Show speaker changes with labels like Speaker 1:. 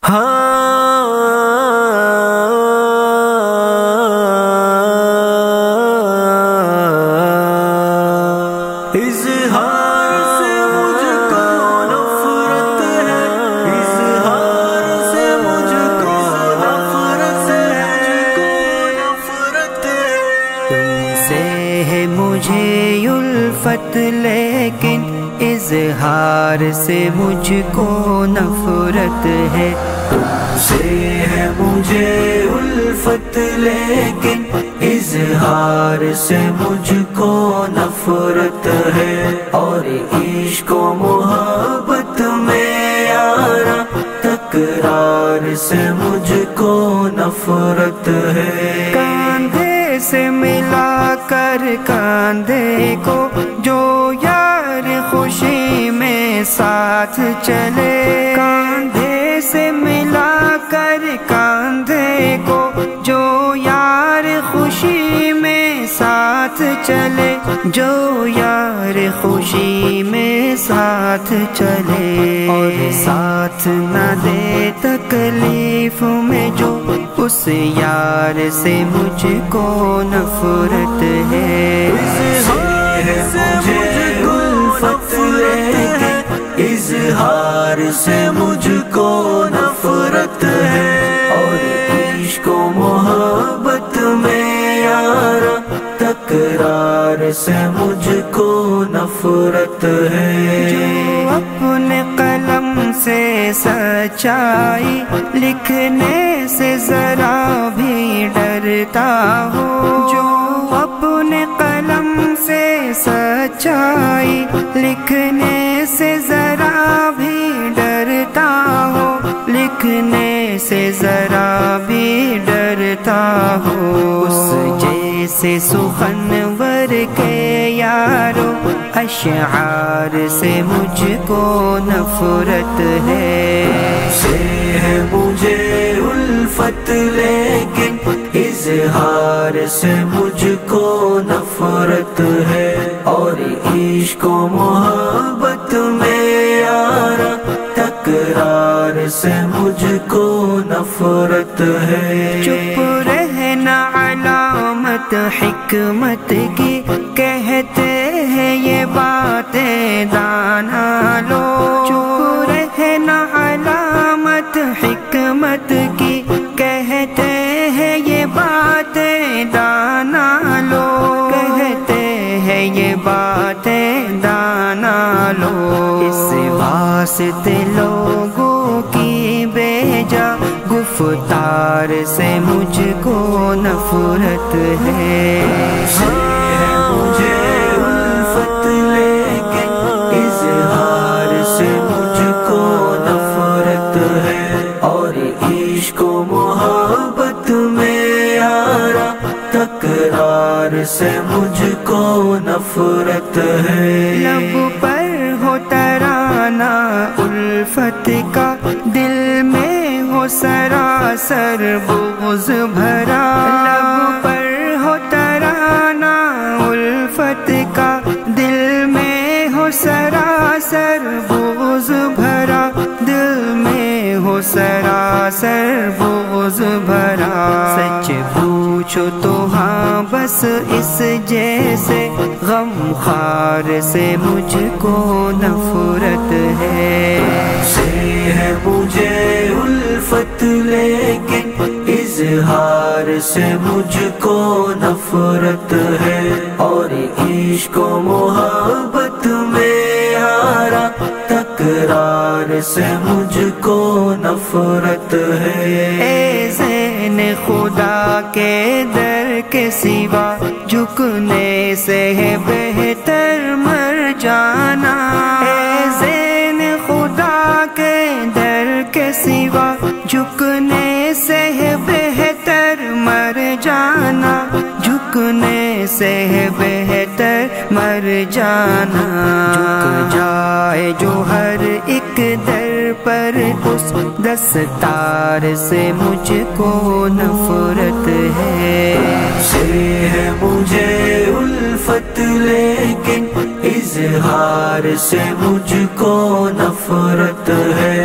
Speaker 1: اظہار سے مجھ کو نفرت ہے، اظہار سے مجھ کو نفرت ہے، تم سے ہے مجھے الفت لیکن اظہار سے مجھ کو نفرت ہے، تم سے ہے مجھے الفت لیکن اظہار سے مجھ کو نفرت ہے، اور عشق و محبت میں یارا تکرار سے مجھ کو نفرت ہے، کاندھے سے ملا کر کاندھے کو جو یار خوشی میں ساتھ چلے، کاندھے سے ملا کر کاندھے کو جو یار خوشی میں ساتھ چلے، جو یار خوشی میں ساتھ چلے، اور ساتھ نہ دے تکلیف میں جو اس یار سے مجھ کو نفرت ہے، اظہار سے مجھ کو نفرت ہے، اور عشق و محبت میں یارا تکرار سے مجھ کو نفرت ہے، جو اپنے قلم سے سچائی لکھنے سے ذرا بھی ڈرتا ہو، جو اپنے قلم سے سچائی لکھنے سے ذرا بھی ڈرتا ہو، لکھنے سے ذرا بھی ڈرتا ہو، اس جیسے سخنور کے یارو اشعار سے مجھ کو نفرت ہے، سے ہے مجھے الفت لیکن اظہار سے مجھ کو نفرت ہے، اور عشق و محبت میں یارا تکرار سے مجھ کو نفرت ہے، چپ رہنا علامت حکمت کی، کہتے ہیں یہ باتیں دانا لوگ، چپ رہنا علامت حکمت کی، کہتے ہیں یہ باتیں دانا لوگ، کہتے ہیں یہ باتیں دانا لوگ، اس واسطے لوگوں کی بیجا گفتار سے مجھ کو نفرت ہے، مجھے الفت لیکن اظہار سے مجھ کو نفرت ہے، اور عشق و محبت میں یارا تکرار سے مجھ کو نفرت ہے، لب پر ہو ترانہ الفت کا، دل میں ہو سراسر بغض بھرا، لب پر ہو ترانہ الفت کا، دل میں ہو سراسر بغض بھرا، دل میں ہو سراسر بغض بھرا، سچ پوچھو تو ہاں بس اس جیسے غم خار سے مجھ کو نفرت ہے، سے ہے مجھے الفت لیکن اظہار سے مجھ کو نفرت ہے، اور عشق و محبت میں یارا تکرار سے مجھ کو نفرت ہے، اے زین خدا کے در کے سوا جھکنے سے ہے بہتر مر جانا، اے زین خدا کے در کے سوا جھکنے سے ہے بہتر مر جانا، جھکنے سے ہے بہتر مر جانا، جھک جائے جو ہر ایک در پر اس دستار سے مجھ کو نفرت ہے، سے ہے مجھے الفت لیکن اظہار سے مجھ کو نفرت ہے،